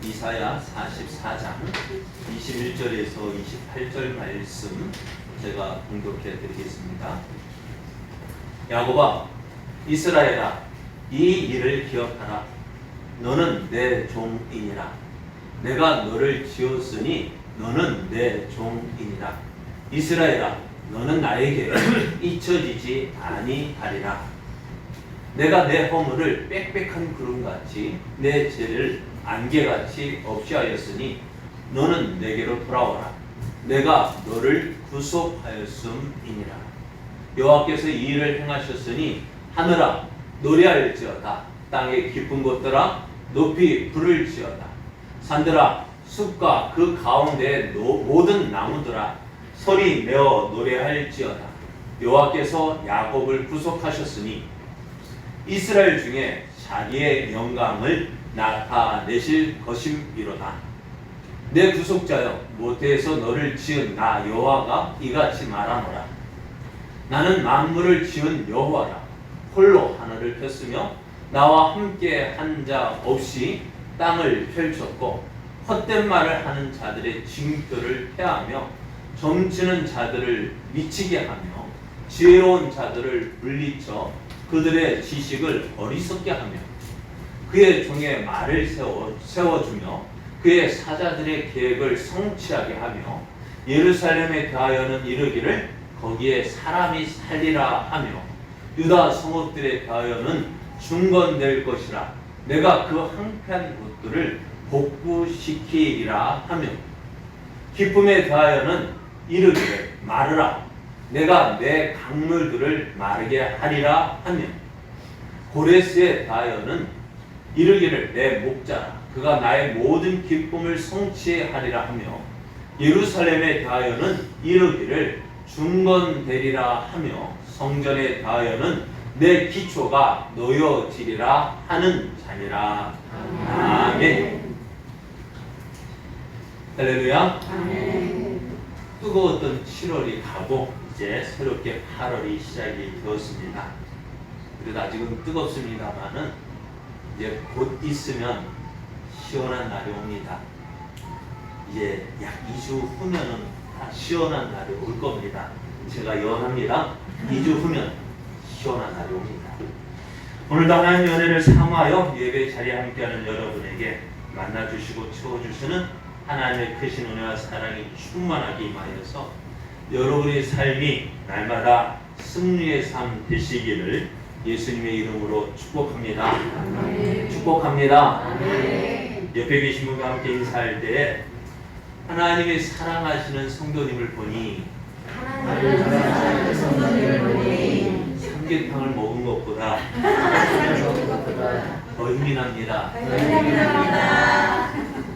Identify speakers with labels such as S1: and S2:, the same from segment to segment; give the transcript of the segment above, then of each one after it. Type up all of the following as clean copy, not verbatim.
S1: 이사야 44장 21절에서 28절 말씀 제가 공독해 드리겠습니다. 야곱아, 이스라엘아, 이 일을 기억하라. 너는 내 종이니라. 내가 너를 지었으니 너는 내 종이니라. 이스라엘아, 너는 나에게 잊혀지지 아니하리라. 내가 내 허물을 빽빽한 구름같이 내 죄를 안개같이 없이 하였으니 너는 내게로 돌아오라. 내가 너를 구속하였음이니라. 여호와께서 이 일을 행하셨으니 하늘아 노래할지어다. 땅의 깊은 곳들아 높이 부를지어다. 산들아 숲과 그 가운데 모든 나무들아 소리 내어 노래할지어다. 여호와께서 야곱을 구속하셨으니 이스라엘 중에 자기의 영광을 나타내실 것임이로다. 내 구속자여, 모태에서 너를 지은 나 여호와가 이같이 말하노라. 나는 만물을 지은 여호와라. 홀로 하늘을 폈으며 나와 함께 한 자 없이 땅을 펼쳤고 헛된 말을 하는 자들의 징표를 폐하며 점치는 자들을 미치게 하며 지혜로운 자들을 물리쳐 그들의 지식을 어리석게 하며 그의 종의 말을 세워주며 그의 사자들의 계획을 성취하게 하며 예루살렘에 대하여는 이르기를 거기에 사람이 살리라 하며 유다 성읍들에 대하여는 중건될 것이라. 내가 그 황폐한 곳들을 복구시키리라 하며 기쁨에 대하여는 이르기를 마르라. 내가 내 강물들을 마르게 하리라 하며 고레스에 대하여는 이르기를 내 목자라. 그가 나의 모든 기쁨을 성취하리라 하며 예루살렘에 대하여는 이르기를 중건되리라 하며 성전에 대하여는 내 기초가 놓여지리라 하는 자니라. 아멘. 할렐루야. 아멘. 뜨거웠던 7월이 가고 이제 새롭게 8월이 시작이 되었습니다. 그래도 아직은 뜨겁습니다만은 이제 곧 있으면 시원한 날이 옵니다. 이제 약 2주 후면은 다 시원한 날이 올 겁니다. 제가 예언합니다. 2주 후면 시원한 날이 옵니다. 오늘도 하나님의 은혜를 사모하여 예배 자리에 함께하는 여러분에게 만나주시고 채워주시는 하나님의 크신 은혜와 사랑이 충만하게 임하여서 여러분의 삶이 날마다 승리의 삶 되시기를 예수님의 이름으로 축복합니다. 아멘. 축복합니다. 아멘. 옆에 계신 분과 함께 인사할 때에 하나님의 사랑하시는 성도님을 보니 삼계탕을 먹은 것보다 더 힘이 납니다.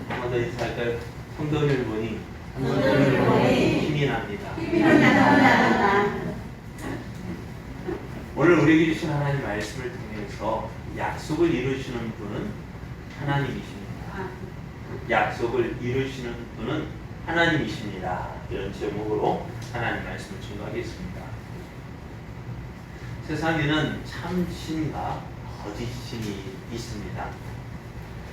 S1: 한 번 더 인사할까요? 성도님을 보니 힘이 납니다. 오늘 우리에게 주신 하나님 말씀을 통해서 약속을 이루시는 분은 하나님이십니다. 약속을 이루시는 분은 하나님이십니다. 이런 제목으로 하나님 말씀을 증거하겠습니다. 세상에는 참신과 거짓신이 있습니다.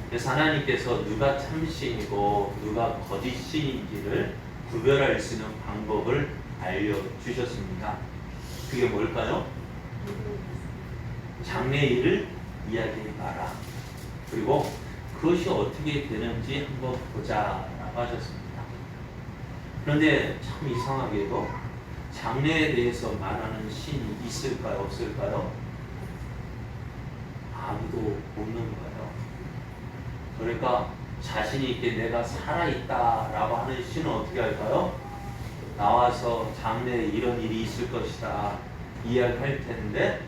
S1: 그래서 하나님께서 누가 참신이고 누가 거짓신인지를 구별할 수 있는 방법을 알려주셨습니다. 그게 뭘까요? 장래일을 이야기해봐라. 그리고 그것이 어떻게 되는지 한번 보자라고 하셨습니다. 그런데 참 이상하게도 장래에 대해서 말하는 신이 있을까요? 없을까요? 아무도 없는 거예요. 그러니까 자신 있게 내가 살아있다라고 하는 신은 어떻게 할까요? 나와서 장래에 이런 일이 있을 것이다 이야기할 텐데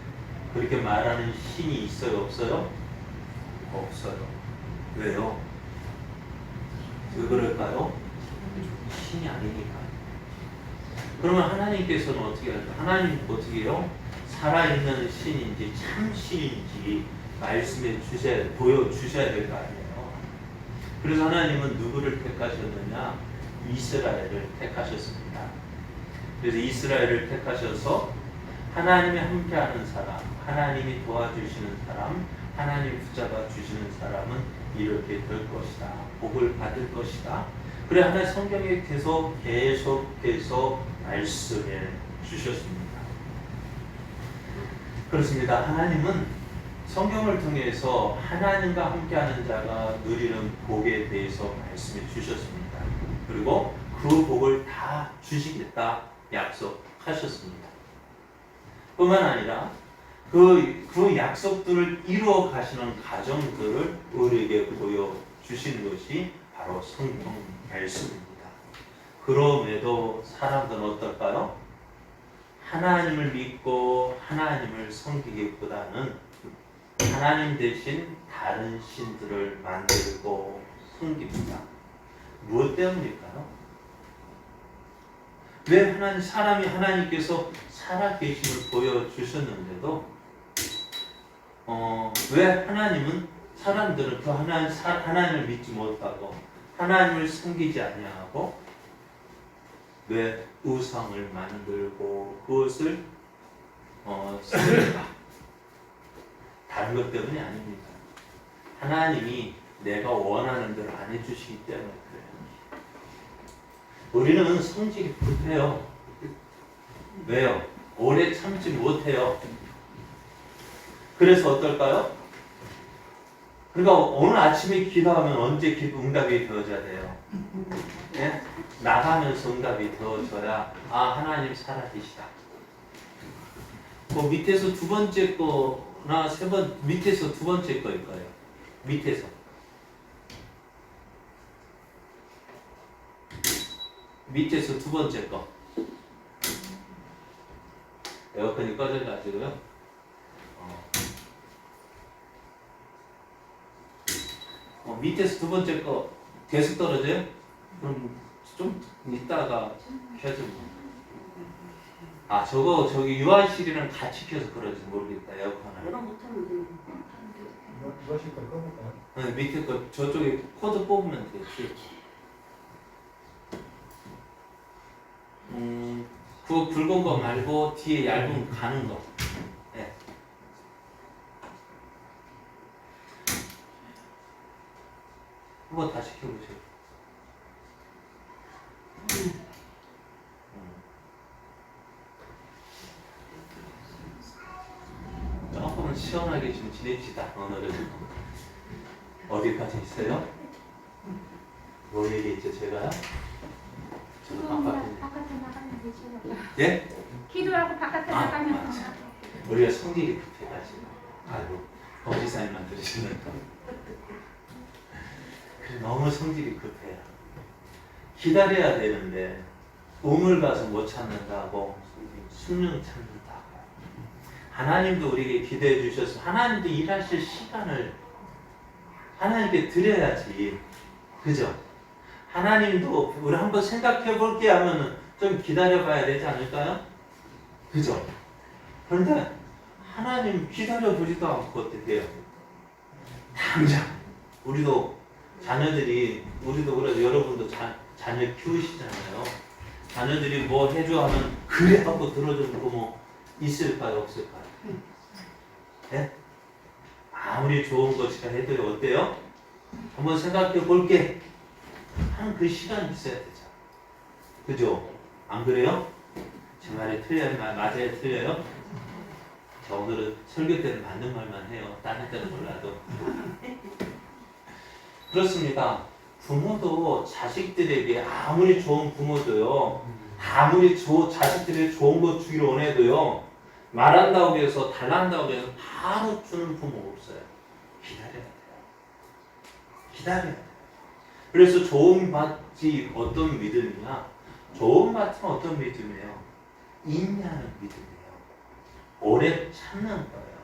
S1: 그렇게 말하는 신이 있어요? 없어요? 없어요. 왜요? 왜 그럴까요? 신이 아니니까. 그러면 하나님께서는 어떻게 할까요? 하나님 어떻게 해요? 살아있는 신인지 참신인지 말씀해 보여주셔야 될 거 아니에요. 그래서 하나님은 누구를 택하셨느냐? 이스라엘을 택하셨습니다. 그래서 이스라엘을 택하셔서 하나님이 함께하는 사람, 하나님이 도와주시는 사람, 하나님 붙잡아 주시는 사람은 이렇게 될 것이다. 복을 받을 것이다. 그래 하나님 성경에 계속해서 말씀해 주셨습니다. 그렇습니다. 하나님은 성경을 통해서 하나님과 함께하는 자가 누리는 복에 대해서 말씀해 주셨습니다. 그리고 그 복을 다 주시겠다 약속하셨습니다. 뿐만 아니라 그 약속들을 이루어 가시는 과정들을 우리에게 보여주시는 것이 바로 성경 말씀입니다. 그럼에도 사람들은 어떨까요? 하나님을 믿고 하나님을 섬기기보다는 하나님 대신 다른 신들을 만들고 섬깁니다. 무엇 때문일까요? 왜 사람이 하나님께서 살아계심을 보여주셨는데도 왜 하나님은 사람들은 그 하나님을 믿지 못하고 하나님을 섬기지 아니하고 왜 우상을 만들고 그것을 섬길까? 다른 것 때문이 아닙니다. 하나님이 내가 원하는 대로 안 해주시기 때문에 그래요. 우리는 성질이 급해요. 왜요? 오래 참지 못해요. 그래서 어떨까요? 그러니까 오늘 아침에 기도하면 언제 응답이 되어져야 돼요? 예? 나가면서 응답이 되어져야 하나님 살아계시다. 그 밑에서 두 번째 거나 밑에서 두 번째 거일 거예요. 밑에서 두 번째 거. 에어컨이 꺼져가지고요. 밑에서 두 번째 거 계속 떨어져요? 그럼 좀 이따가 켜주면. 저기 유아실이랑 같이 켜서 그런지 모르겠다. 에어컨을.
S2: 내가 못하는데.
S3: 유아실 거 꺼볼까요?
S1: 네, 밑에 거 저쪽에 코드 뽑으면 되지. 그거 굵은 거 말고 뒤에 얇은 가는 거. 네. 한번 다시 켜보세요. 조금은 시원하게 좀 지냅시다. 오늘은 어디까지 있어요? 뭐 얘기했죠 제가요?
S2: 바깥에 나가면 되죠.
S1: 예?
S2: 기도하고 바깥에 나가면
S1: 맞아. 우리가 성질이 급해가지고 아이고 범지사님만 들으시는 그래 너무 성질이 급해요. 기다려야 되는데 우물 가서 못 찾는다고 숭늉 찾는다고. 하나님도 우리에게 기대해 주셔서 하나님도 일하실 시간을 하나님께 드려야지. 그죠? 하나님도 우리 한번 생각해 볼게 하면은 좀 기다려 봐야 되지 않을까요? 그죠? 그런데 하나님 기다려 보지도 않고 어떻게 해요? 당장 우리도 그래도 여러분도 자녀 키우시잖아요. 자녀들이 뭐 해줘 하면 그래 하고 들어주고 뭐 있을까요 없을까요? 네? 아무리 좋은 것이라 해도 어때요? 한번 생각해 볼게 하는 그 시간이 있어야 되죠. 그죠? 안 그래요? 제 말이 틀려요? 맞아요? 틀려요? 자, 오늘은 설교 때는 맞는 말만 해요. 다른 때는 몰라도. 그렇습니다. 부모도 자식들에게 아무리 좋은 부모도요. 아무리 자식들에게 좋은 거 주기를 원해도요. 말한다고 해서 달란다고 해서 바로 주는 부모가 없어요. 기다려야 돼요. 기다려야 돼요. 그래서 좋은 받지 어떤 믿음이냐? 좋은 받으면 어떤 믿음이에요? 인내하는 믿음이에요. 오래 참는 거예요.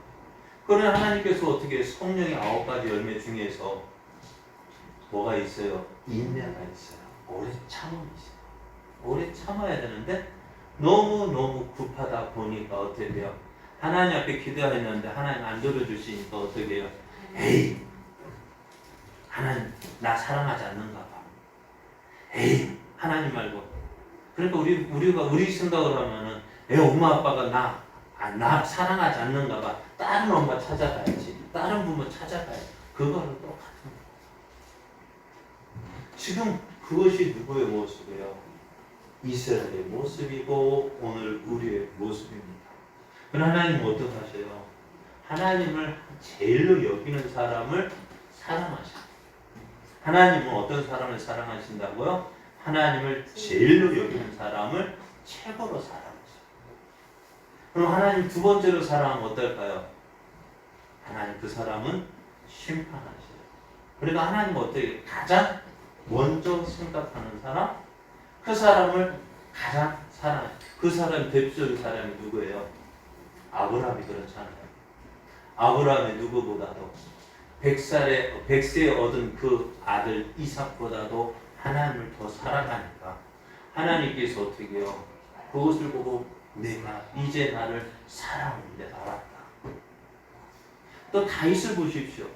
S1: 그러나 하나님께서 어떻게 성령의 9가지 열매 중에서 뭐가 있어요? 인내가 있어요. 오래 참음이 있어요. 오래 참아야 되는데 너무 급하다 보니까 어떻게 돼요? 하나님 앞에 기도했는데 하나님 안 들어주시니까 어떻게 해요? 에이, 하나님 나 사랑하지 않는가 봐. 에이, 하나님 말고. 그러니까 우리 생각을 하면은 엄마 아빠가 나 사랑하지 않는가 봐. 다른 엄마 찾아가야지. 다른 부모 찾아가야지. 그거는 똑같은 거예요. 지금 그것이 누구의 모습이에요? 이스라엘의 모습이고 오늘 우리의 모습입니다. 그럼 하나님은 어떻게 하셔요? 하나님을 제일로 여기는 사람을 사랑하셔요. 하나님은 어떤 사람을 사랑하신다고요? 하나님을 제일로 여기는 사람을 최고로 사랑하셔요. 그럼 하나님 두 번째로 사랑하면 어떨까요? 하나님 그 사람은 심판하셔요. 그러니까 하나님은 어떻게 가장 먼저 생각하는 사람? 그 사람을 가장 사랑해요. 그 사람 대표적인 사람이 누구예요? 아브라함이 그렇잖아요. 아브라함이 누구보다도 100세에 얻은 그 아들 이삭보다도 하나님을 더 사랑하니까 하나님께서 어떻게 해요? 그것을 보고 내가 이제 나를 사랑하는데 알았다. 또 다윗을 보십시오.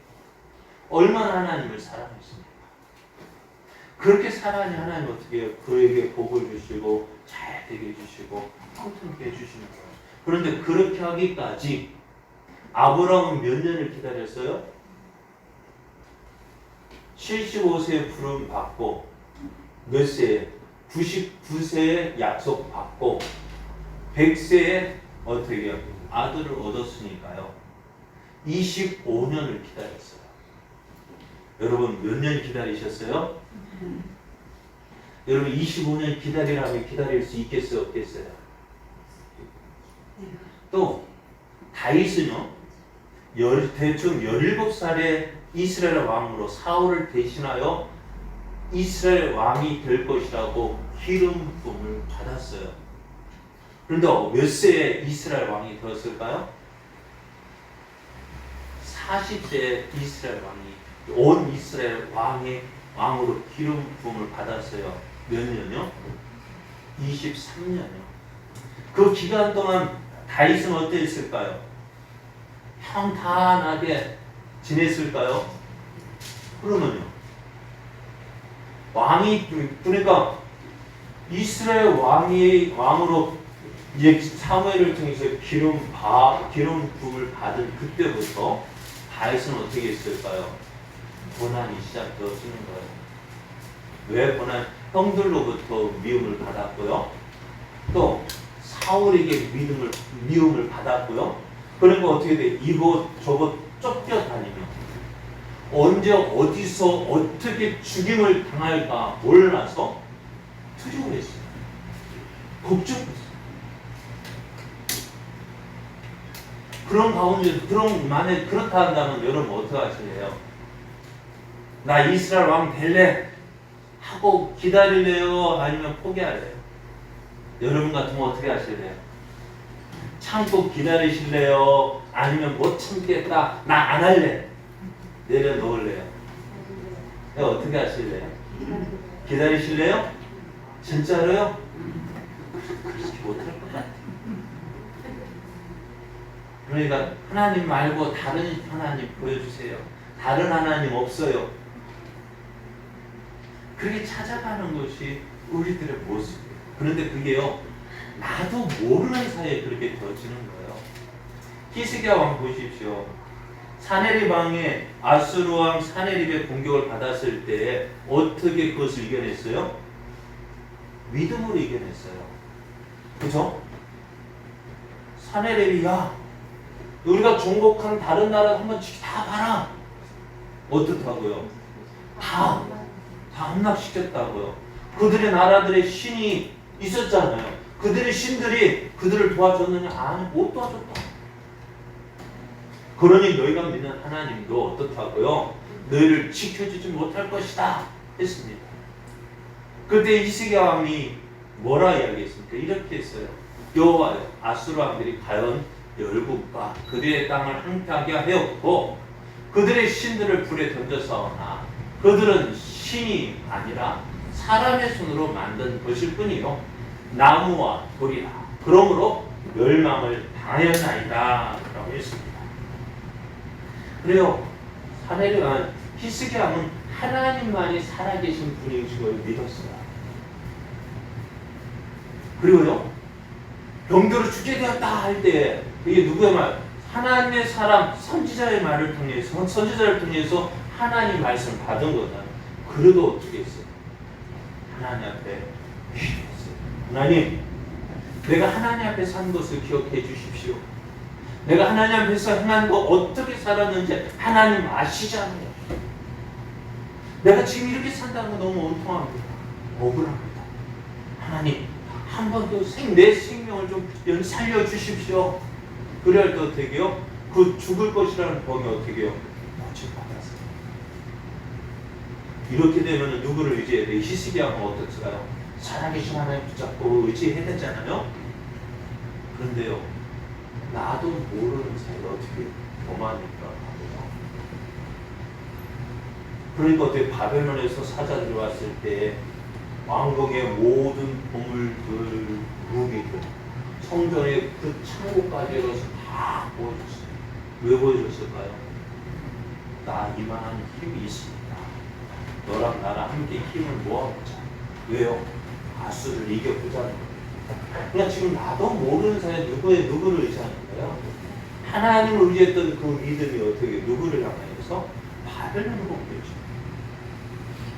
S1: 얼마나 하나님을 사랑했습니까? 그렇게 사랑하니 하나님 어떻게 해요? 그에게 복을 주시고 잘 되게 해주시고 통통하게 해주시는 거예요. 그런데 그렇게 하기까지 아브라함은 몇 년을 기다렸어요? 75세에 부름 받고 몇 세에? 99세에 약속 받고 100세에 어떻게 해요? 아들을 얻었으니까요. 25년을 기다렸어요. 여러분 몇 년 기다리셨어요? 여러분 25년 기다리라면 기다릴 수 있겠어요? 없겠어요? 또 다윗은요 대충 17살에 이스라엘 왕으로 사울을 대신하여 이스라엘 왕이 될 것이라고 기름 부음을 받았어요. 그런데 몇 세에 이스라엘 왕이 되었을까요? 40세에 이스라엘 왕이 온 이스라엘 왕으로 기름 부음을 받았어요. 몇 년요? 23년요. 그 기간 동안 다윗은 어땠을까요? 평탄하게 지냈을까요? 그러면요. 그러니까 이스라엘 왕으로 이제 사무엘을 통해서 기름 부음을 받은 그때부터 다윗은 어떻게 했을까요? 고난이 시작되어지는 거예요. 왜 고난? 형들로부터 미움을 받았고요. 또 사울에게 미움을 받았고요. 그러니까 어떻게 돼? 이곳 저곳 쫓겨다니며 언제 어디서 어떻게 죽임을 당할까 몰라서 투정을 했어요. 걱정했어요. 그런 가운데 만약 그렇다 한다면 여러분 어떻게 하실래요? 나 이스라엘 왕 될래? 하고 기다릴래요? 아니면 포기할래요? 여러분 같으면 어떻게 하실래요? 참고 기다리실래요? 아니면 못 참겠다, 나 안 할래? 내려놓을래요? 어떻게 하실래요? 기다리실래요? 진짜로요? 그렇게 못할 것 같아요. 그러니까 하나님 말고 다른 하나님 보여주세요. 다른 하나님 없어요. 그렇게 찾아가는 것이 우리들의 모습이에요. 그런데 그게요, 나도 모르는 사이에 그렇게 되어지는 거예요. 히스기야 왕 보십시오. 사네립 왕의 아수르 왕 사네립의 공격을 받았을 때 어떻게 그것을 이겨냈어요? 믿음으로 이겨냈어요. 그죠? 사네립이 야, 우리가 종복한 다른 나라 한번 다 봐라. 어떻다고요? 다 함락시켰다고요. 그들의 나라들의 신이 있었잖아요. 그들의 신들이 그들을 도와줬느냐? 아니, 못 도와줬다. 그러니 너희가 믿는 하나님도 어떻다고요? 너희를 지켜주지 못할 것이다 했습니다. 그때 히스기야 왕이 뭐라 이야기했습니까? 이렇게 했어요. 여호와여, 아수르 왕들이 과연 열국과 그들의 땅을 항폐하게 하였고 그들의 신들을 불에 던져서나 그들은 신이 아니라 사람의 손으로 만든 것일 뿐이요 나무와 돌이라. 그러므로 멸망을 당하였나이다 라고 했습니다. 그래요. 히스기야 왕은 하나님만이 살아계신 분인 줄 믿었어요. 그리고요, 병들어 죽게 되었다 할 때 이게 누구의 말? 하나님의 사람 선지자의 말을 통해서 하나님 말씀을 받은 거다. 그래도 어떻게 했어요? 하나님 앞에 기도했어요. 하나님, 내가 하나님 앞에 산 것을 기억해 주십시오. 내가 하나님 앞에서 행한 거 어떻게 살았는지 하나님 아시잖아요. 내가 지금 이렇게 산다는 거 너무 원통합니다. 억울합니다. 하나님, 한 번 더 내 생명을 좀 살려주십시오. 그래야 또 어떻게 해요? 그 죽을 것이라는 병이 어떻게 해요? 고침받았어요. 이렇게 되면 누구를 의지해야 돼? 히스기야가 어떻을까요? 살아계신 하나님 붙잡고 의지해야 되잖아요. 그런데요, 나도 모르는 사이에 어떻게 교만일까? 그러니까 어떻게 바벨론에서 사자들이 왔을 때 왕궁의 모든 보물들, 무기들, 성전의 그 창고까지 열어서 다 보여줬어요. 왜 보여줬을까요? 나 이만한 힘이 있습니다. 너랑 나랑 함께 힘을 모아보자. 왜요? 아수를 이겨보자는 거예요. 그러니까 지금 나도 모르는 사이에 누구를 의지하는 거예요? 하나님을 의지했던 그 믿음이 어떻게 누구를 향해서 바벨론으로 옮겨져.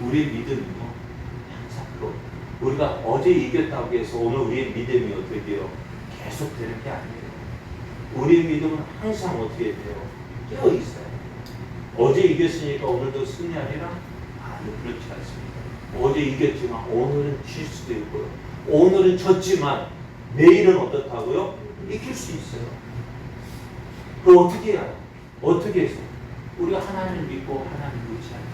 S1: 우리의 믿음은요, 항상 우리가 어제 이겼다고 해서 오늘 우리의 믿음이 어떻게 돼요? 계속 되는 게 아니에요. 우리의 믿음은 항상 어떻게 돼요? 깨어 있어요. 어제 이겼으니까 오늘도 승리하리라? 아니, 그렇지 않습니다. 어제 이겼지만 오늘은 질 수도 있고요. 오늘은 졌지만 내일은 어떻다고요? 이길 수 있어요. 그럼 어떻게 해야? 어떻게 해서? 우리가 하나님을 믿고 하나님을 의지합니다.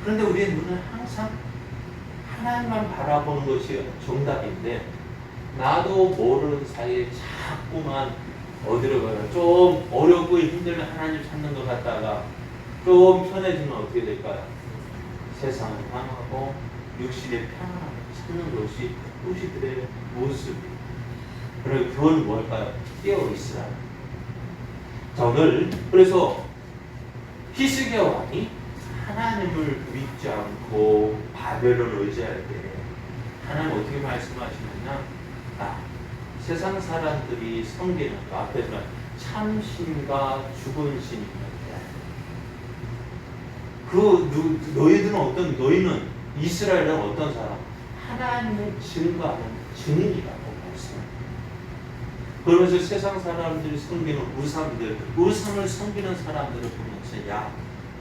S1: 그런데 우리의 눈은 항상 하나님만 바라보는 것이 정답인데 나도 모르는 사이에 자꾸만 어디로 가요? 좀 어렵고 힘들면 하나님 찾는 것 같다가 좀 편해지면 어떻게 될까요? 세상을 향하고 육신의 평안을 찾는 것이 우리들의 모습이에요. 그리고 그건 뭘까요? 깨어 있으라. 자, 오늘 그래서 히스기야 왕이 하나님을 믿지 않고 바벨론을 의지할 때 하나님 어떻게 말씀하시느냐? 세상 사람들이 섬기는 것 앞에서 참신과 죽은 신이 있는데 너희는 이스라엘은 어떤 사람? 하나님을 증거하는 증인이라고 말씀합니다. 그러면서 세상 사람들이 섬기는 우상을 섬기는 사람들을 보면서 야,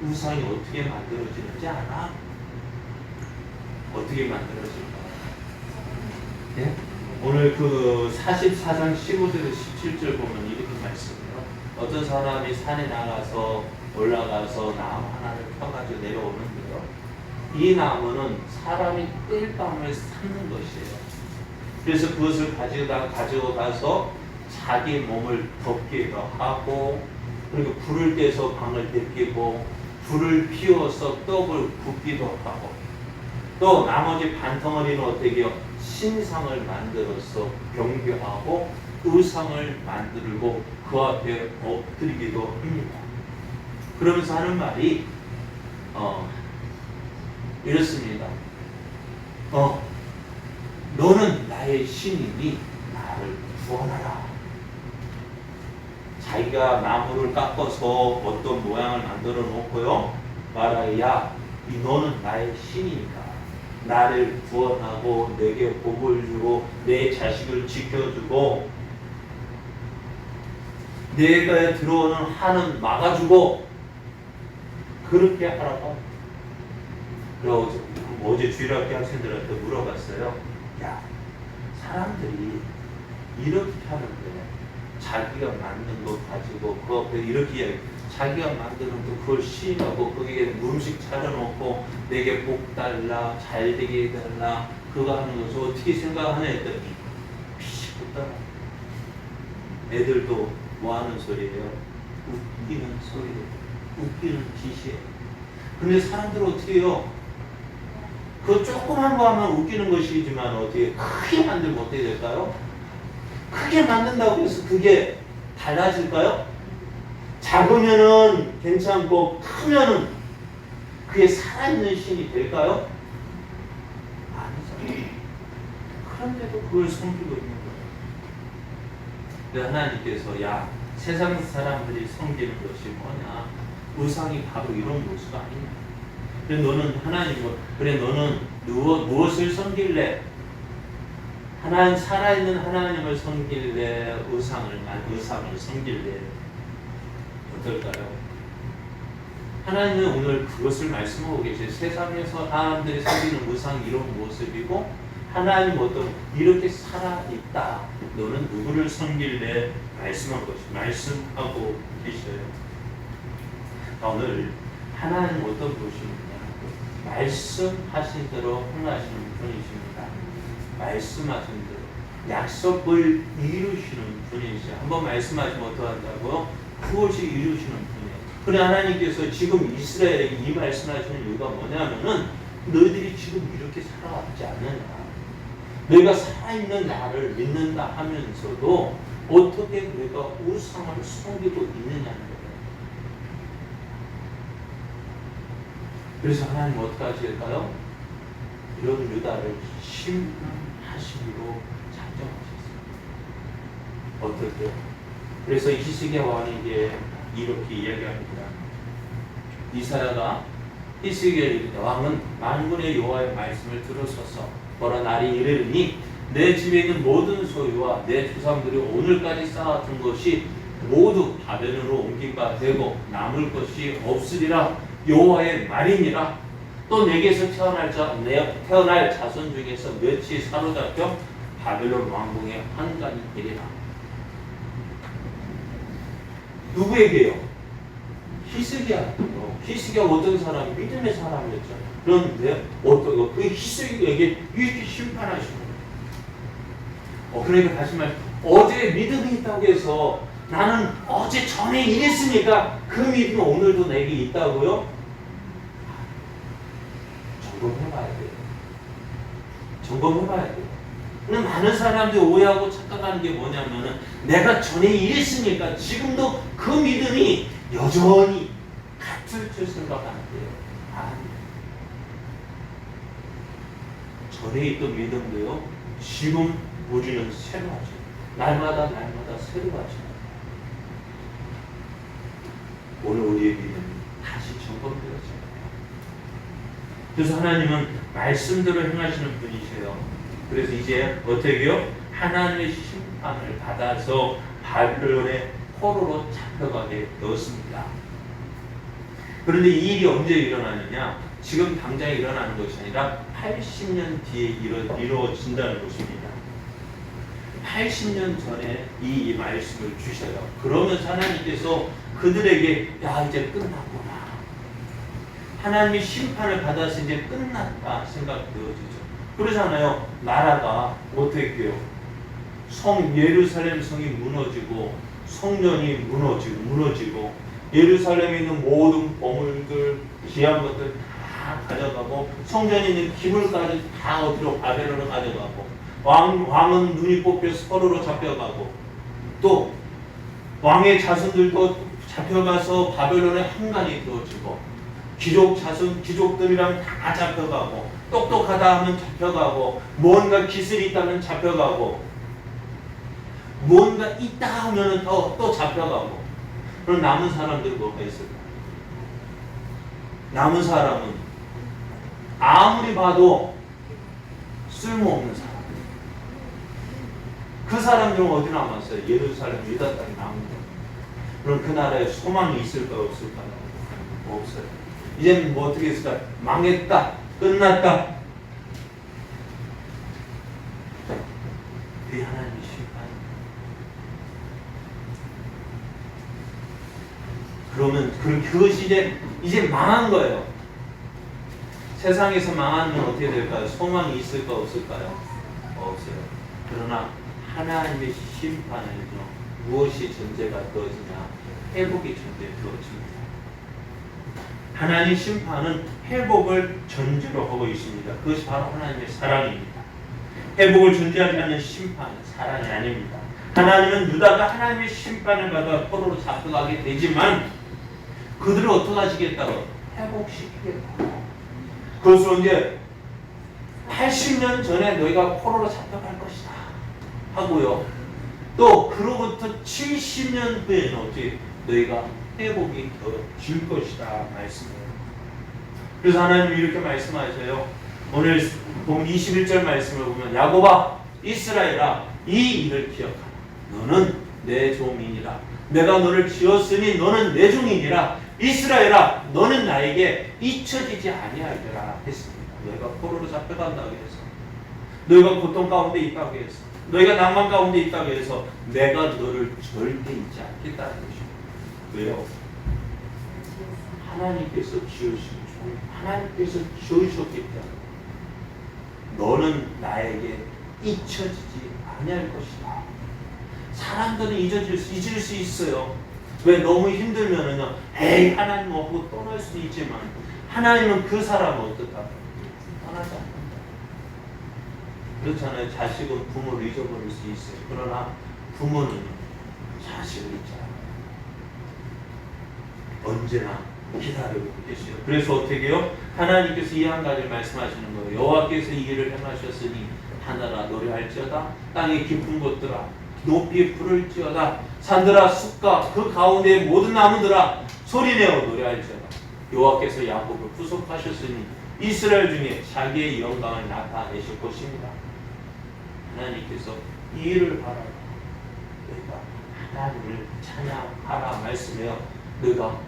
S1: 우상이 어떻게 만들어지는지 알아? 어떻게 만들어질까? 예? 오늘 그 44장 15절에서 17절 보면 이렇게 말씀해요. 어떤 사람이 산에 나가서 올라가서 나무 하나를 펴가지고 내려오는데요. 이 나무는 사람이 띨밤을 삼는 것이에요. 그래서 그것을 가지고 가서 자기 몸을 덮기도 하고, 그리고 불을 떼서 방을 데피고, 불을 피워서 떡을 굽기도 하고, 또 나머지 반덩어리는 어떻게 해요? 신상을 만들어서 경배하고 의상을 만들고 그 앞에 엎드리기도 합니다. 그러면서 하는 말이 이렇습니다. 너는 나의 신이니 나를 구원하라. 자기가 나무를 깎아서 어떤 모양을 만들어 놓고요, 말하여 야, 너는 나의 신이니까 나를 구원하고 내게 복을 주고 내 자식을 지켜주고 내가 들어오는 한은 막아주고 그렇게 하라고. 그리고 어제 주일학교 학생들한테 물어봤어요. 야, 사람들이 이렇게 하는데 자기가 만든 거 가지고 그 앞에 이렇게 이야기, 자기가 만드는 거 그걸 시인하고 거기에 음식 차려놓고 내게 복 달라, 잘 되게 해달라, 그거 하는 것을 어떻게 생각하냐 했더니 피식부터 애들도 뭐 하는 소리예요? 웃기는 소리예요. 웃기는 짓이에요. 근데 사람들은 어떻게 해요? 그 조그만 거 하면 웃기는 것이지만 어떻게 크게 만들면 어떻게 될까요? 크게 만든다고 해서 그게 달라질까요? 작으면은 괜찮고 크면은 그게 살아있는 신이 될까요? 아니죠. 그런데도 그걸 섬기고 있는 거예요. 그래서 하나님께서 야, 세상 사람들이 섬기는 것이 뭐냐? 우상이 바로 이런 모습 아니냐? 그래 너는 하나님을 그래 너는 무엇을 섬길래? 하나님 살아있는 하나님을 섬길래 의상을 섬길래 어떨까요? 하나님은 오늘 그것을 말씀하고 계세요. 세상에서 사람들이 섬기는 의상 이런 모습이고 하나님 어떤 이렇게 살아있다. 너는 누구를 섬길래 말씀하고 계셔요. 오늘 하나님 어떤 분이시냐? 말씀하신 대로 행하시는 분이십니다. 말씀하신 대로 약속을 이루시는 분이시죠. 한번 말씀하시면 어떠한다고요? 그것이 이루시는 분이에요. 그래 하나님께서 지금 이스라엘에게 이 말씀하시는 이유가 뭐냐면은 너희들이 지금 이렇게 살아왔지 않느냐. 너희가 살아있는 나를 믿는다 하면서도 어떻게 너희가 우상을 섬기고 있느냐는 거예요. 그래서 하나님 어떻게 하실까요? 이런 유다를 심하시기로 작정하셨어요. 어떻게요? 그래서 히스기야 왕에게 이렇게 이야기합니다. 이사야가 히스기야에게 이르되 왕은 만군의 여호와의 말씀을 들으소서. 보라 날이 이르리니 내 집에 있는 모든 소유와 내 조상들이 오늘까지 쌓았던 것이 모두 바벨론으로 옮긴 바 되고 남을 것이 없으리라. 여호와의 말이니라. 또 내게서 태어날 자손 중에서 몇이 사로잡혀 바벨론 왕궁의 환관이 되리라. 누구에게요? 히스기야요. 히스기야가 어떤 사람? 믿음의 사람이었죠. 그런데 그 히스기야에게 이렇게 심판하시는 거예요. 그러니까 다시 말해 어제 믿음이 있다고 해서 나는 어제 전에 이랬으니까 그 믿음은 오늘도 내게 있다고요? 점검해봐야 돼요. 점검해봐야 돼요. 근데 많은 사람들이 오해하고 착각하는 게 뭐냐면은 내가 전에 이랬으니까 지금도 그 믿음이 여전히 같을 줄 생각하는데요. 아니에요. 전에 있던 믿음도요. 지금 우리는 새로 하죠. 날마다 새로 하죠. 오늘 우리의 믿음이 다시 점검되어져요. 그래서 하나님은 말씀대로 행하시는 분이세요. 그래서 이제 어떻게 해요? 하나님의 심판을 받아서 바벨론의 포로로 잡혀가게 되었습니다. 그런데 이 일이 언제 일어나느냐? 지금 당장 일어나는 것이 아니라 80년 뒤에 이루어진다는 것입니다. 80년 전에 이 말씀을 주셔요. 그러면서 하나님께서 그들에게 야 이제 끝났구나. 하나님이 심판을 받아서 이제 끝났다 생각되어지죠. 그러잖아요. 나라가 어떻게 해요? 예루살렘 성이 무너지고 성전이 무너지고 예루살렘에 있는 모든 보물들 귀한 것들 다 가져가고 성전에 있는 기물까지 다 어디로 바벨론으로 가져가고 왕은 눈이 뽑혀 포로로 잡혀가고 또 왕의 자손들도 잡혀가서 바벨론의 한간이 되어지고 귀족들이랑 다 잡혀가고 똑똑하다 하면 잡혀가고 뭔가 기술이 있다면 잡혀가고 뭔가 있다 하면 또 잡혀가고 그럼 남은 사람들은 뭐가 있을까? 남은 사람은 아무리 봐도 쓸모없는 사람. 그 사람들은 어디 남았어요? 예루살렘 유다 땅에 남은 거예요. 그럼 그 나라에 소망이 있을까요? 없을까요? 없어요. 이제는 뭐 어떻게 했을까? 망했다. 끝났다. 그게 하나님의 심판입니다. 그러면 그것이 이제 망한 거예요. 세상에서 망하면 어떻게 될까요? 소망이 있을까 없을까요? 없어요. 그러나 하나님의 심판은요. 무엇이 전제가 되어지냐? 회복이 전제되어집니다. 하나님의 심판은 회복을 전제로 하고 있습니다. 그것이 바로 하나님의 사랑입니다. 회복을 전제하지 않는 심판은 사랑이 아닙니다. 하나님은 유다가 하나님의 심판을 받아 포로로 잡혀가게 되지만 그들을 어떻게 하시겠다고? 회복시키겠다고. 그것으로 이제 80년 전에 너희가 포로로 잡혀갈 것이다 하고요. 또 그로부터 70년 후에는 어떻게 너희가 회복이 되어질 것이다 말씀해요. 그래서 하나님이 이렇게 말씀하셔요. 오늘 보면 21절 말씀을 보면 야곱아 이스라엘아 이 일을 기억하라. 너는 내 종이니라. 내가 너를 지었으니 너는 내 종이니라. 이스라엘아 너는 나에게 잊혀지지 아니하리라 했습니다. 너희가 포로로 잡혀간다고 해서, 너희가 고통 가운데 있다고 해서, 너희가 낭만 가운데 있다고 해서 내가 너를 절대 잊지 않겠다는 것입니다. 왜요? 하나님께서 지으신 종, 하나님께서 지으셨기 때문에 너는 나에게 잊혀지지 아니할 것이다. 사람들은 잊을 수 있어요. 왜? 너무 힘들면은요, 에이 하나님 없고 떠날 수도 있지만 하나님은 그 사람을 어떻다? 떠나지 않는다. 그렇잖아요. 자식은 부모를 잊어버릴 수 있어요. 그러나 부모는 자식을 잊지 않아요. 언제나 기다리고 계시요. 그래서 어떻게 해요? 하나님께서 이 한 가지를 말씀하시는 거예요. 여호와께서 이 일을 행하셨으니 하늘아 노래할지어다. 땅의 깊은 곳들아 높이 부를지어다. 산들아 숲과 그 가운데의 모든 나무들아 소리내어 노래할지어다. 여호와께서 야곱을 구속하셨으니 이스라엘 중에 자기의 영광을 나타내실 것입니다. 하나님께서 이 일을 바라라. 너희가 하나님을 찬양하라 말씀해요. 너희가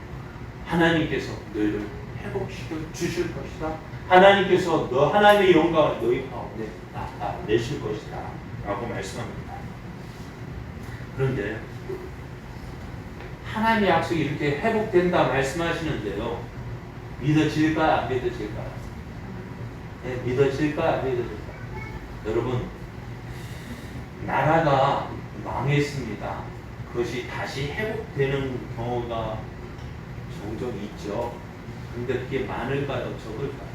S1: 하나님께서 너희를 회복시켜 주실 것이다. 하나님께서 너 하나님의 영광을 너희 가운데 나타내실 것이다 라고 말씀합니다. 그런데 하나님의 약속이 이렇게 회복된다 말씀하시는데요, 믿어질까요? 안 믿어질까요? 네, 믿어질까요? 안 믿어질까요? 여러분, 나라가 망했습니다. 그것이 다시 회복되는 경우가 종종 있죠. 근데 그게 많을까요? 적을까요?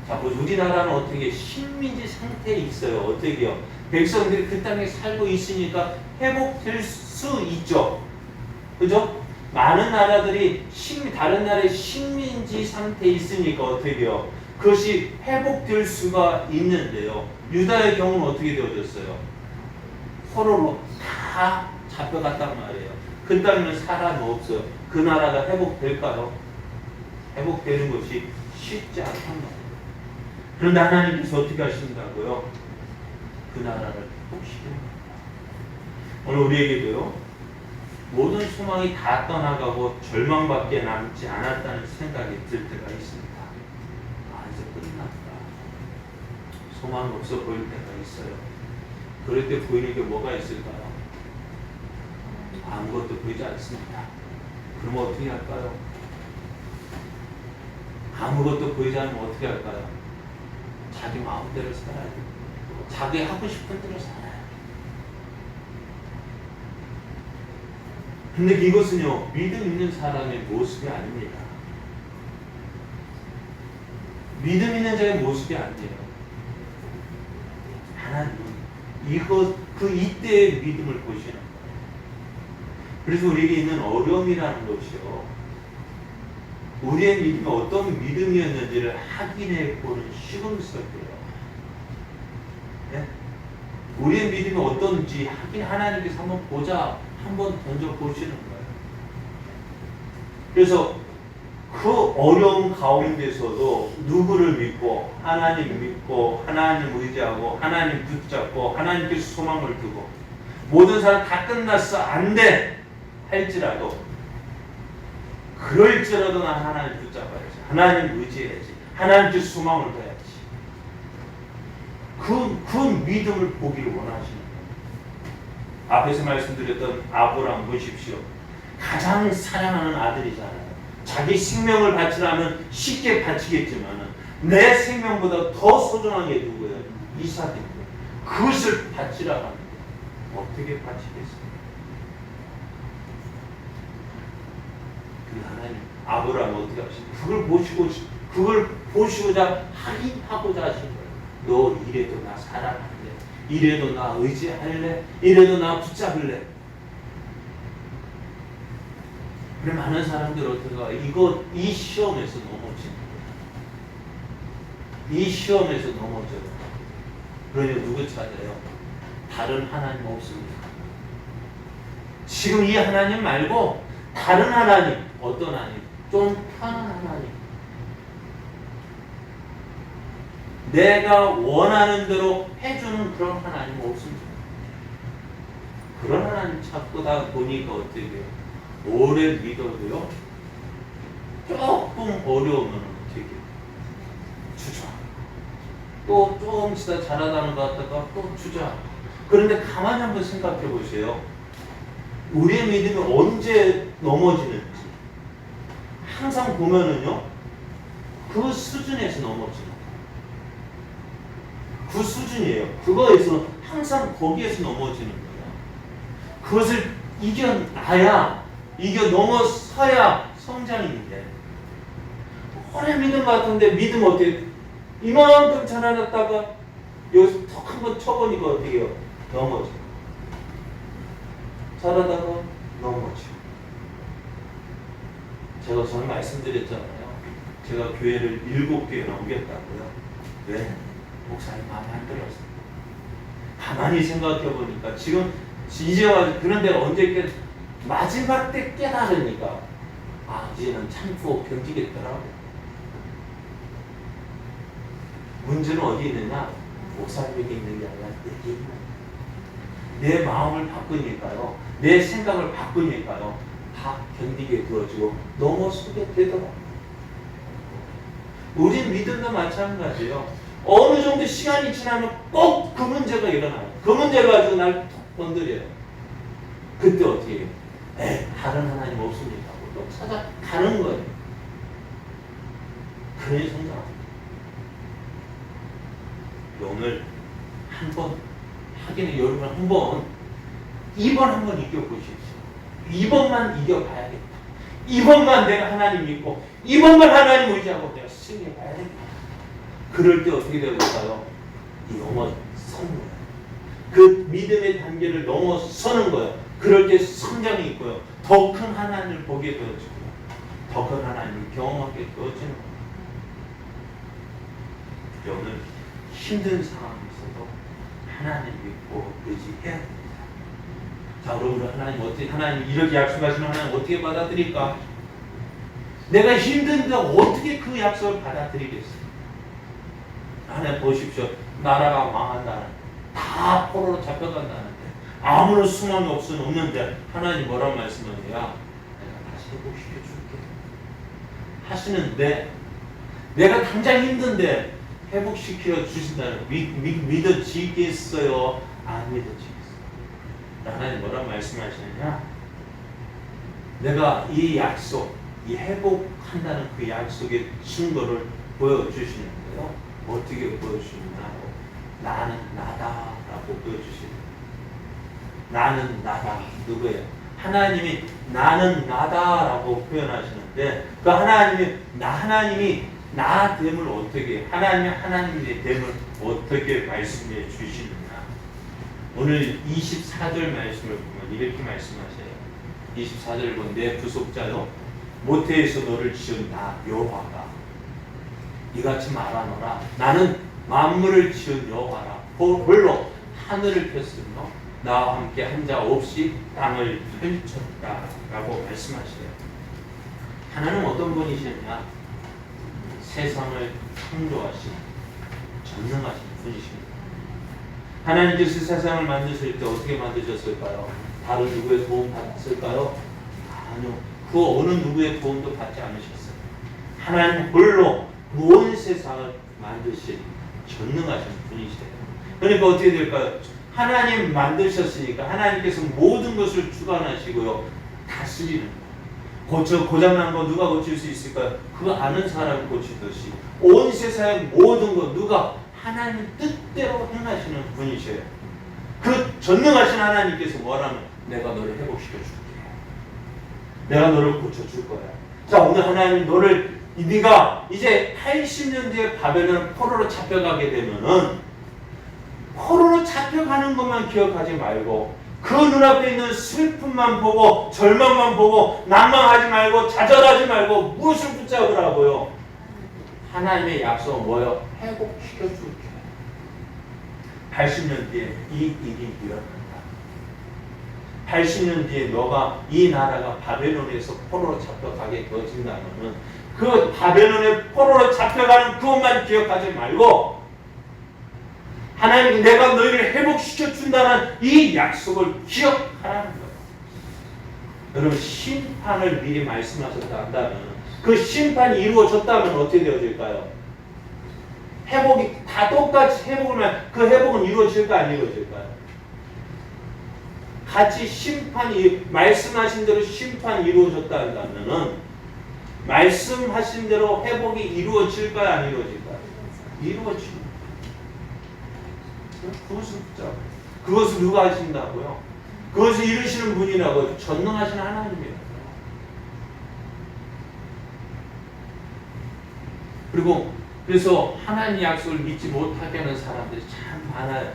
S1: 자, 우리나라는 어떻게 식민지 상태에 있어요. 어떻게요? 백성들이 그 땅에 살고 있으니까 회복될 수 있죠. 그죠? 많은 나라들이 다른 나라의 식민지 상태에 있으니까 어떻게요? 그것이 회복될 수가 있는데요. 유다의 경우는 어떻게 되어졌어요? 포로로 다 잡혀갔단 말이에요. 그 땅에는 사람이 없어요. 그 나라가 회복될까요? 회복되는 것이 쉽지 않단 말이에요. 그런데 하나님께서 어떻게 하신다고요? 그 나라를 회복시키는 겁니다. 오늘 우리에게도요, 모든 소망이 다 떠나가고 절망밖에 남지 않았다는 생각이 들 때가 있습니다. 아, 이제 끝났다. 소망이 없어 보일 때가 있어요. 그럴 때 보이는 게 뭐가 있을까요? 아무것도 보이지 않습니다. 그러면 어떻게 할까요? 아무것도 보이지 않으면 어떻게 할까요? 자기 마음대로 살아야 돼요. 자기 하고 싶은 대로 살아야 돼요. 근데 이것은요, 믿음 있는 사람의 모습이 아닙니다. 믿음 있는 자의 모습이 아니에요. 하나님은 이때의 믿음을 보시는 거예요. 그래서 우리에게 있는 어려움이라는 것이요, 우리의 믿음이 어떤 믿음이었는지를 확인해 보는 시금석이에요. 네? 우리의 믿음이 어떤지 하나님께서 한번 보자, 한번 던져 보시는 거예요. 그래서 그 어려움 가운데서도 누구를 믿고, 하나님 믿고, 하나님 의지하고, 하나님 붙잡고, 하나님께서 소망을 두고, 모든 사람 다 끝났어, 안 돼 할지라도, 그럴지라도 난 하나님 붙잡아야지, 하나님 의지해야지, 하나님께서 소망을 둬야지. 그 믿음을 보기를 원하시는 거예요. 앞에서 말씀드렸던 아브라함 보십시오. 가장 사랑하는 아들이잖아요. 자기 생명을 바치라면 쉽게 바치겠지만 내 생명보다 더 소중한 게 누구예요? 이삭인데 그것을 바치라고 하는데 어떻게 바치겠어요? 그 하나님 아브라함 어떻게 하시죠? 그걸 보시고자 하고자 하신 거예요. 너 이래도 나 사랑할래, 이래도 나 의지할래, 이래도 나 붙잡을래. 그래, 많은 사람들 어떻게 이 시험에서 넘어집니다. 이 시험에서 넘어져요. 그러니 누구 찾아요? 다른 하나님 없습니다. 지금 이 하나님 말고 다른 하나님, 어떤 하나님? 좀 편한 하나님. 내가 원하는 대로 해주는 그런 하나님 없습니다. 그런 하나님 찾고다 보니까 어떻게 돼요? 오래 믿어도요, 조금 어려우면 어떻게 돼요? 주저. 또 조금 지다 잘하다는 것 같다가 또 주저. 그런데 가만히 한번 생각해 보세요. 우리의 믿음이 언제 넘어지는지 항상 보면은요, 그 수준에서 넘어지는 거예요. 그 수준이에요. 그거에서 항상 거기에서 넘어지는 거예요. 그것을 이겨나야, 넘어서야 성장인데, 오래 믿음 같은데 믿음 어떻게 이만큼 잘해놨다가 여기서 턱 한번 쳐보니까 어떻게 해요? 넘어져. 잘하다가 넘어져. 제가 전에 말씀드렸잖아요. 제가 교회를 7교회 옮겼다고요. 왜? 목사님 마음에 안 들었어요. 가만히 생각해 보니까 지금 이제 와서 그런데 언제 마지막 때 깨달으니까 이제는 참고 견디겠더라고. 문제는 어디 있느냐? 목사님에게 있는 게 아니라 내게 있는 거예요. 내 마음을 바꾸니까요, 내 생각을 바꾸니까요, 다 견디게 되어지고 넘어서게 되더라고요. 우리 믿음도 마찬가지예요. 어느 정도 시간이 지나면 꼭 그 문제가 일어나요. 그 문제를 가지고 날 톡 건드려요. 그때 어떻게 해요? 다른 하나님 없습니까? 하고 또 찾아가는 거예요. 그러니 성장합니다. 오늘 한번 하기는 여러분 한번 이번 한번 이겨보십시오. 이번만 이겨봐야겠다. 이번만 내가 하나님 믿고 이번만 하나님 의지하고 내가 승리해봐야겠다. 그럴 때 어떻게 될까요? 넘어서는 거예요. 그 믿음의 단계를 넘어서는 거예요. 그럴 때 성장이 있고요. 더 큰 하나님을 보게 되어지고요. 더 큰 하나님을 경험하게 되어지는 거예요. 오늘 힘든 상황에서도 하나님 믿고 의지해야 됩니다. 자, 여러분 하나님 이렇게 약속하시는 하나님 어떻게 받아들일까? 내가 힘든데 어떻게 그 약속을 받아들이겠어요? 하나님 보십시오. 나라가 망한다는, 다 포로로 잡혀간다는데, 아무런 소망이 없는데 하나님 뭐라고 말씀하냐? 내가 다시 회복시켜줄게 하시는데, 내가 당장 힘든데 회복시켜 주신다는 믿어지겠어요? 안 믿어지겠어요? 하나님 뭐라고 말씀하시느냐? 내가 이 약속, 이 회복한다는 그 약속의 증거를 보여주시는데요. 어떻게 보여주시느냐고, 나는 나다라고 보여주시는. 나는 나다. 누구예요? 하나님이 나는 나다라고 표현하시는데, 그 하나님이 나 됨을 어떻게, 하나님의 됨을 어떻게 말씀해 주시느냐. 오늘 24절 말씀을 보면 이렇게 말씀하세요. 24절을 보면 내 부속자요, 모태에서 너를 지은 나 여호와가 이같이 말하노라. 나는 만물을 지은 여호와라. 홀로 하늘을 폈으며 나와 함께 한 자 없이 땅을 펼쳤다라고 말씀하시래요. 하나님 어떤 분이시냐? 세상을 창조하신 전능하신 분이십니다. 하나님께서 세상을 만드실 때 어떻게 만드셨을까요? 다른 누구의 도움 받았을까요? 아니요. 그 어느 누구의 도움도 받지 않으셨어요. 하나님 홀로 온 세상을 만드신 전능하신 분이시래요. 그러니까 어떻게 될까요? 하나님 만드셨으니까 하나님께서 모든 것을 주관하시고요, 다스리는 거예요. 고장난 거 누가 고칠 수 있을까요? 그거 아는 사람이 고치듯이 온 세상의 모든 것 누가 하나님 뜻대로 행하시는 분이셔요. 그 전능하신 하나님께서 뭐라면 내가 너를 회복시켜 줄게. 내가 너를 고쳐줄 거야. 자, 오늘 하나님 네가 이제 80년 뒤에 바벨론 포로로 잡혀가게 되면은 포로로 잡혀가는 것만 기억하지 말고 그 눈앞에 있는 슬픔만 보고 절망만 보고 난망하지 말고 좌절하지 말고 무엇을 붙잡으라고요? 하나님의 약속은 뭐예요? 회복시켜 줄게. 80년 뒤에 이 일이 일어난다. 80년 뒤에 너가 이 나라가 바벨론에서 포로로 잡혀가게 되어진다면 그 바벨론의 포로로 잡혀가는 그것만 기억하지 말고 하나님 내가 너희를 회복시켜 준다는 이 약속을 기억하라는 거예요. 여러분 심판을 미리 말씀하셨다 한다면 그 심판이 이루어졌다면 어떻게 되어질까요? 회복이 다 똑같이 회복을 하면 그 회복은 이루어질까 안 이루어질까요? 같이 심판이 말씀하신 대로 심판이 이루어졌다 한다면은 말씀하신 대로 회복이 이루어질까요 안 이루어질까요? 이루어집니다. 그것은 붙잡아요. 그것을 누가 하신다고요? 그것을 이루시는 분이라고 전능하신 하나님이에요. 그래서 하나님 약속을 믿지 못하게 하는 사람들이 참 많아요.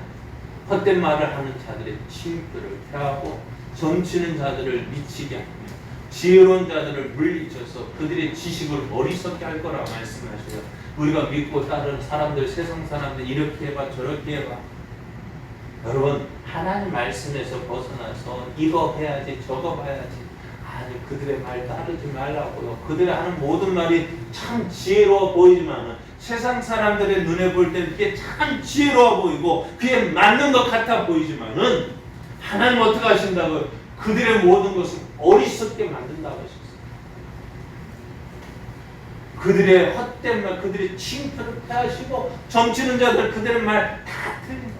S1: 헛된 말을 하는 자들의 칭표를 펴하고 점치는 자들을 미치게 하며 지혜로운 자들을 물리쳐서 그들의 지식을 어리석게 할 거라 말씀하셔요. 우리가 믿고 따르는 사람들, 세상 사람들 이렇게 해봐 저렇게 해봐. 여러분 하나님 말씀에서 벗어나서 이거 해야지 저거 봐야지 아니 그들의 말 따르지 말라고요. 그들이 하는 모든 말이 참 지혜로워 보이지만 세상 사람들의 눈에 볼 때는 그게 참 지혜로워 보이고 그게 맞는 것 같아 보이지만은 하나님 어떻게 하신다고요? 그들의 모든 것을 어리석게 만든다고 하셨어요. 그들의 헛된 말, 그들의 칭표를 폐하시고 점치는 자들 그들의 말 다 틀린다.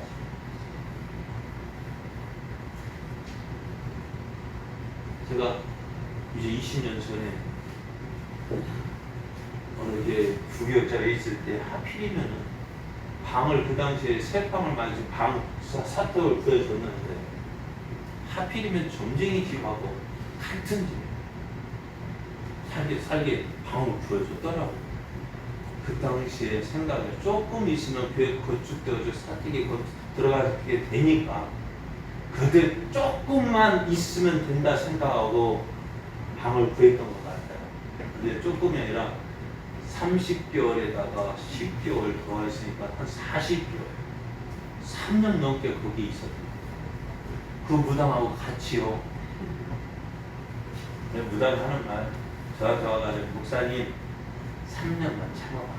S1: 제가 이제 20년 전에 어느 이제 부교역자가 있을 때 하필이면은 방을 그 당시에 새 방을 만지 방 사택을 구해줬는데 하필이면 점쟁이 집하고 같은 집에 살게 방을 구해줬더라고. 그 당시에 생각을 조금 있으면 교회 건축되어져 사택에 들어가게 되니까 그때 조금만 있으면 된다 생각하고 방을 구했던 것 같아요. 근데 조금이 아니라 30개월에다가 10개월 더 했으니까 한 40개월 3년 넘게 거기 있었어요. 그 무당하고 같이요. 무당이 하는 말 저한테 와가지고 목사님 3년만 참아봐.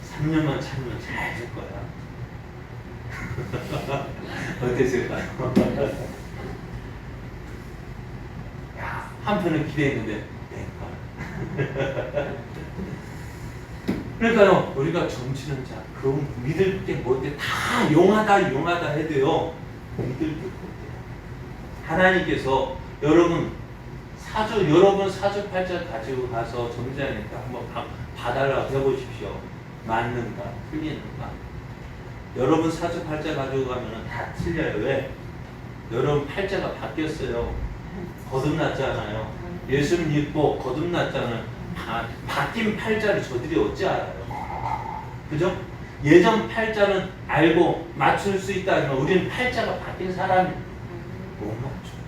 S1: 3년만 참으면 잘 될 거야. 어땠을까요? 야, 한편은 기대했는데 그러니까요, 우리가 점치는 자, 그 믿을 게 뭔데 다 용하다 해도요, 믿을 게 뭔데요? 하나님께서 여러분 사주팔자 가지고 가서 점쟁이한테 한번 봐달라고 해보십시오. 맞는가, 틀리는가? 여러분 사주팔자 가지고 가면 다 틀려요. 왜? 여러분 팔자가 바뀌었어요. 거듭났잖아요. 예수님 믿고 거듭났잖아요. 바뀐 팔자를 저들이 어찌 알아요? 그죠? 예전 팔자는 알고 맞출 수 있다지만 우리는 팔자가 바뀐 사람이 못 맞춰요.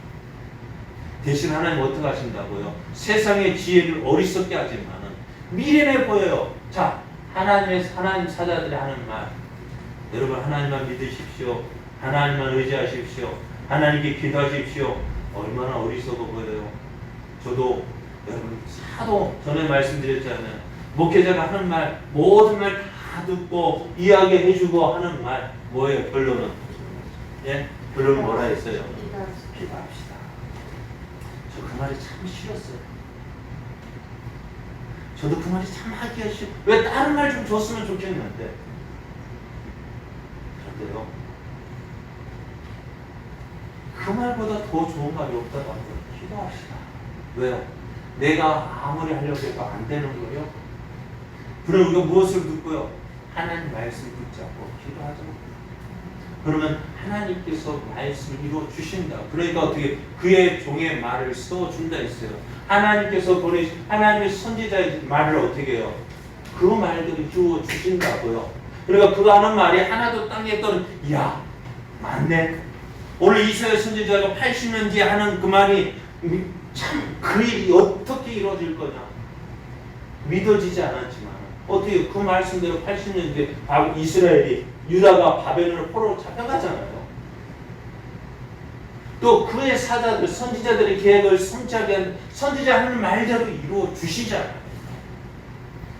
S1: 대신 하나님 어떻게 하신다고요? 세상의 지혜를 어리석게 하지만은 미련해 보여요. 자, 하나님 사자들이 하는 말, 여러분 하나님만 믿으십시오. 하나님만 의지하십시오. 하나님께 기도하십시오. 얼마나 어리석어 보여요. 저도 여러분 하도 전에 말씀드렸잖아요. 목회자가 하는 말 모든 말 다 듣고 이야기해주고 하는 말 뭐예요? 결론은? 예? 결론은 뭐라 했어요? 기도합시다. 저 그 말이 참 싫었어요. 저도 그 말이 참 하기가 싫어. 왜 다른 말 좀 줬으면 좋겠는데. 그런데요. 그 말보다 더 좋은 말이 없다고 하면 기도합시다. 왜요? 내가 아무리 하려고 해도 안 되는 거예요. 그럼 우리가 무엇을 듣고요? 하나님 말씀 붙잡고 기도하자고. 그러면 하나님께서 말씀을 이루어 주신다. 그러니까 어떻게 그의 종의 말을 써준다 했어요. 하나님께서 보내신 하나님의 선지자의 말을 어떻게 해요? 그 말들을 이루어 주신다고요. 그러니까 그가 하는 말이 하나도 땅에 떠는 야 맞네. 오늘 이스라엘 선지자가 80년 뒤에 하는 그 말이 참 그 일이 어떻게 이루어질 거냐 믿어지지 않았지만 어떻게 그 말씀대로 80년 뒤에 이스라엘이 유다가 바벨론을 포로로 잡혀가잖아요. 또 그의 사자들 선지자들의 계획을 성취하게 한 선지자 하는 말대로 이루어 주시잖아요.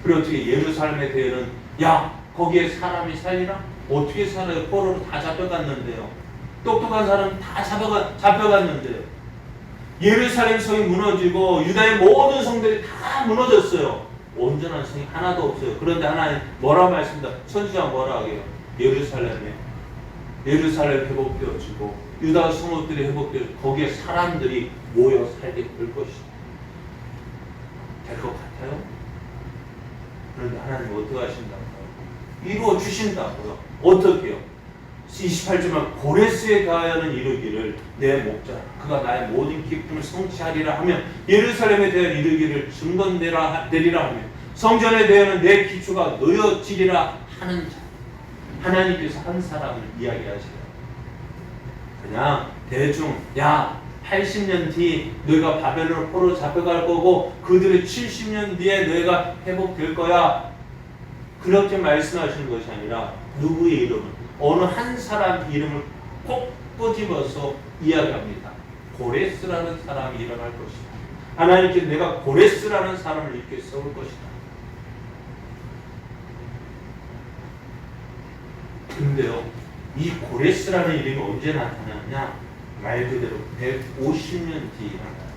S1: 그리고 어떻게 예루살렘에 대해는 야 거기에 사람이 살리라? 어떻게 살아요? 포로로 다 잡혀갔는데요. 똑똑한 사람 다 잡혀갔는데요. 예루살렘 성이 무너지고 유다의 모든 성들이 다 무너졌어요. 온전한 성이 하나도 없어요. 그런데 하나님 뭐라 말씀합니다. 선지자가 뭐라 하게요? 예루살렘 회복되어지고 유다 성읍들이 회복되어지고 거기에 사람들이 모여 살게 될 것이다. 될 것 같아요? 그런데 하나님 어떻게 하신다고요? 이루어 주신다고요. 어떻게요? 28절만 고레스에 가하여는 이르기를 내 목자 그가 나의 모든 기쁨을 성취하리라 하며 예루살렘에 대한 이르기를 증거내리라 하며 성전에 대하여는 내 기초가 놓여지리라 하는 자. 하나님께서 한 사람을 이야기하시요. 그냥 대충 80년 뒤 너희가 바벨론 포로 잡혀갈 거고 그들의 70년 뒤에 너희가 회복될 거야. 그렇게 말씀하시는 것이 아니라 누구의 이름은 어느 한 사람 이름을 꼭 꼬집어서 이야기합니다. 고레스라는 사람이 일어날 것이다. 하나님께 내가 고레스라는 사람을 이렇게 세울 것이다. 근데요, 이 고레스라는 이름이 언제 나타나냐? 말 그대로 150년 뒤에 일어나요.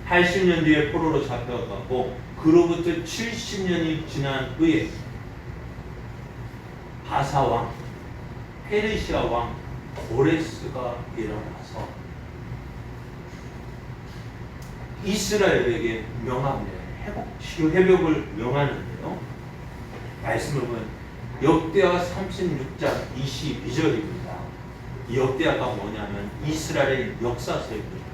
S1: 80년 뒤에 포로로 잡혀가고 그로부터 70년이 지난 후에 바사왕, 페르시아 왕 고레스가 일어나서 이스라엘에게 명합니다. 회복을 명하는데요. 말씀을 보면 역대하 36장 22절입니다. 이 역대하가 뭐냐면 이스라엘의 역사서입니다.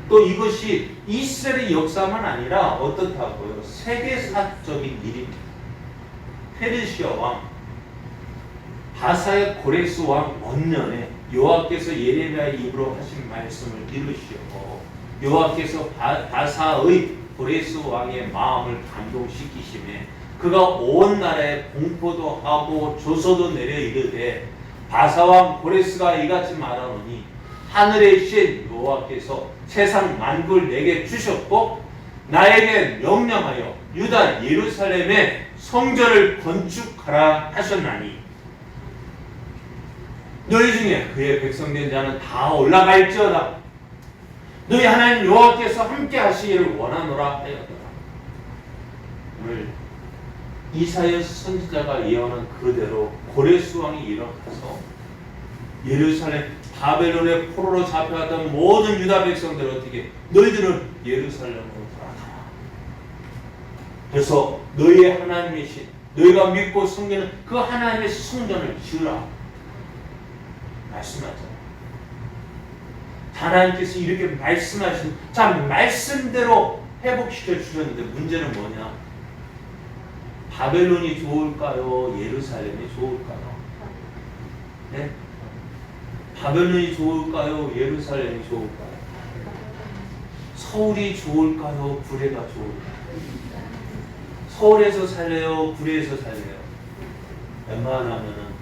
S1: 또 이것이 이스라엘의 역사만 아니라 어떻다고요? 세계사적인 일입니다. 페르시아 왕 바사의 고레스 왕 원년에 여호와께서 예레미야의 입으로 하신 말씀을 이루시고 여호와께서 바사의 고레스 왕의 마음을 감동시키심에 그가 온 나라에 공포도 하고 조서도 내려 이르되 바사왕 고레스가 이같이 말하노니 하늘의 신 여호와께서 세상 만국을 내게 주셨고 나에게 명령하여 유다 예루살렘에 성전을 건축하라 하셨나니 너희 중에 그의 백성된 자는 다 올라갈지어다. 너희 하나님 여호와께서 함께 하시기를 원하노라 하였더라. 오늘 이사야 선지자가 예언한 그대로 고레스 왕이 일어나서 예루살렘 바벨론의 포로로 잡혀갔던 모든 유다 백성들 어떻게 너희들은 예루살렘으로 돌아가라. 그래서 너희의 하나님이신 너희가 믿고 섬기는 그 하나님의 성전을 지으라 말씀하잖아요. 하나님께서 이렇게 말씀하신 말씀대로 회복시켜 주셨는데 문제는 뭐냐? 바벨론이 좋을까요? 예루살렘이 좋을까요? 네? 바벨론이 좋을까요? 예루살렘이 좋을까요? 서울이 좋을까요? 구례가 좋을까요? 서울에서 살래요? 구례에서 살래요? 웬만하면은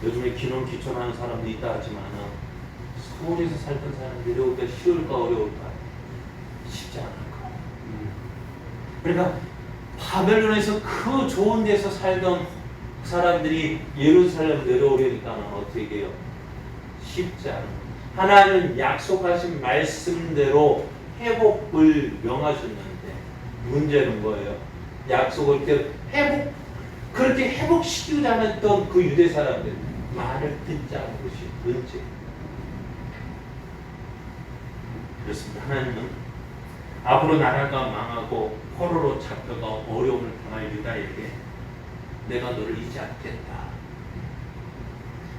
S1: 요즘에 기농 기촌하는 사람도 있다 하지만은 서울에서 살던 사람들이 내려올 때 쉬울까 어려울까? 쉽지 않을 거예요. 그러니까 바벨론에서 그 좋은 데서 살던 사람들이 예루살렘 내려오려니까는 어떻게 해요? 쉽지 않아요. 하나님은 약속하신 말씀대로 회복을 명하셨는데 문제는 뭐예요? 약속을 그렇게 회복시키고자 했던 그 유대 사람들 말을 듣지 않은 것이 문제. 그렇습니다. 하나님은 앞으로 나라가 망하고 포로로 잡혀가 어려움을 당할 유다에게 내가 너를 잊지 않겠다.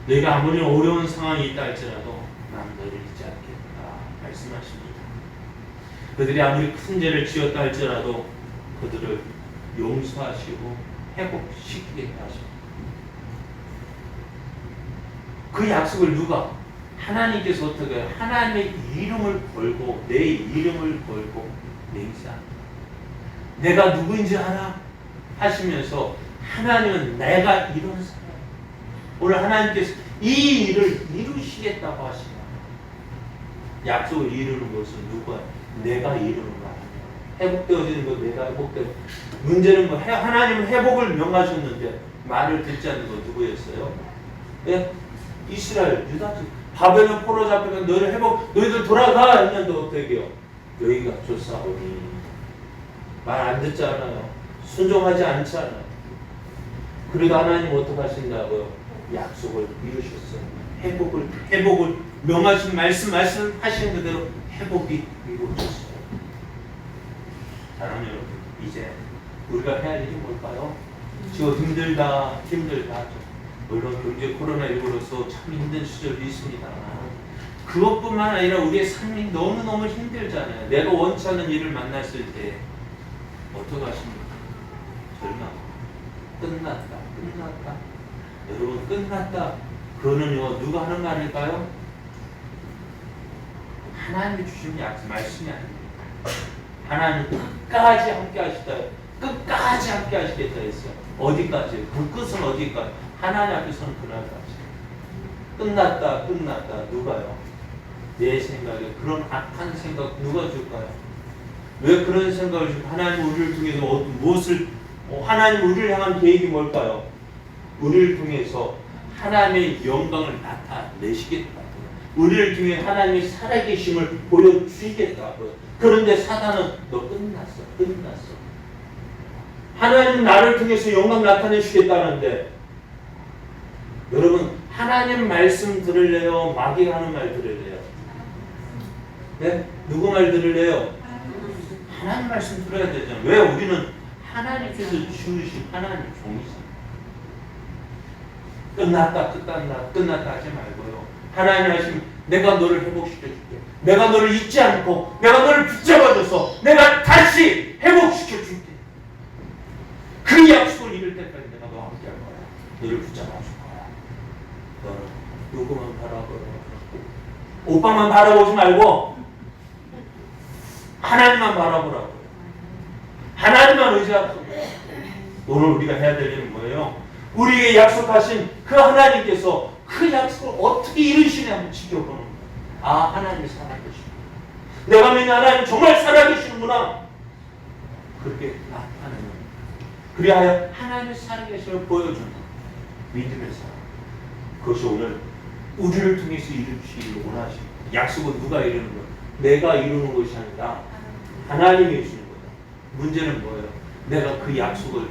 S1: 너희가 아무리 어려운 상황이 있다 할지라도 난 너를 잊지 않겠다 말씀하십니다. 그들이 아무리 큰 죄를 지었다 할지라도 그들을 용서하시고 회복시키게 하십니다. 그 약속을 누가? 하나님께서 어떻게 해요? 하나님의 이름을 걸고 내 이름을 걸고 맹세합니다. 내가 누구인지 알아? 하시면서 하나님은 내가 이런 사람. 오늘 하나님께서 이 일을 이루시겠다고 하시나. 약속을 이루는 것은 누가? 내가 이루는 거 아니에요. 회복되어지는 거 내가 회복되. 문제는 뭐 하나님은 회복을 명하셨는데 말을 듣지 않는 건 누구였어요? 예? 이스라엘 유다지. 바벨론 포로 잡혀가 너희를 회복, 너희들 돌아가 했는데 어떻게 해요? 여기가 쫓아오니 말 안 듣잖아요. 순종하지 않잖아요. 그래도 하나님 어떻게 하신다고요? 약속을 이루셨어요. 회복을 명하신 말씀하시는 그대로 회복이 이루어졌어요. 사랑하는 여러분, 이제 우리가 해야 할 일이 뭘까요? 지금 힘들다. 물론 경제 코로나19로서 참 힘든 시절도 있습니다. 그것뿐만 아니라 우리의 삶이 너무너무 힘들잖아요. 내가 원치 않는 일을 만났을 때 어떻게 하십니까? 절망. 끝났다. 여러분, 끝났다. 그거는요, 누가 하는 말일까요? 하나님이 주신 말씀이 아닙니다. 하나님 끝까지 함께 하시다. 끝까지 함께 하시겠다 했어요. 어디까지? 그 끝은 어디까지? 하나님 앞에서는 그날까지. 끝났다. 누가요? 내 생각에 그런 악한 생각 누가 줄까요? 왜 그런 생각을 줄까? 하나님 우리를 통해서 하나님 우리를 향한 계획이 뭘까요? 우리를 통해서 하나님의 영광을 나타내시겠다. 우리를 통해 하나님의 살아계심을 보여주시겠다. 그런데 사단은 너 끝났어. 하나님 나를 통해서 영광 나타내시겠다는데 여러분 하나님 말씀 들을래요? 마귀가 하는 말 들을래요? 네? 누구 말 들을래요? 하나님 말씀 들어야 되잖아요. 왜? 우리는 하나님께서 주신 하나님 종이잖아요. 끝났다 하지 말고요. 하나님 하시면 내가 너를 회복시켜줄게. 내가 너를 잊지 않고 내가 너를 붙잡아줘서 내가 다시 회복시켜줄게. 그 약속을 이룰 때까지 내가 너와 함께 할 거야. 너를 붙잡아줄 거야. 너는 누구만 바라보라. 오빠만 바라보지 말고 하나님만 바라보라고. 하나님만 의지하고. 오늘 우리가 해야 될 일은 뭐예요? 우리에게 약속하신 그 하나님께서 그 약속을 어떻게 이루시냐 한번 지켜보는 거예요. 아, 하나님이 살아계시구나. 내가 믿는 하나님 정말 살아계시는구나. 그렇게 나타내는 거예요. 그리하여 하나님의 살아계심을 보여주는 믿음의 사람. 그것이 오늘 우리를 통해서 이루시기를 원하십니다. 약속은 누가 이루는 거예요? 내가 이루는 것이 아니라 하나님이 이루시는 거예요. 문제는 뭐예요? 내가 그 약속을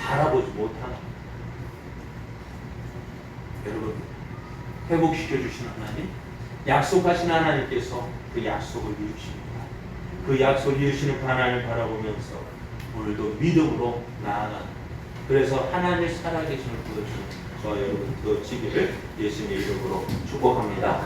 S1: 바라보지 못하는. 여러분, 회복시켜 주신 하나님, 약속하신 하나님께서 그 약속을 이루십니다. 그 약속을 이루시는 그 하나님을 바라보면서 오늘도 믿음으로 나아가는, 그래서 하나님의 살아계심을 보여주는 저와 여러분 되어지기를 예수님의 이름으로 축복합니다.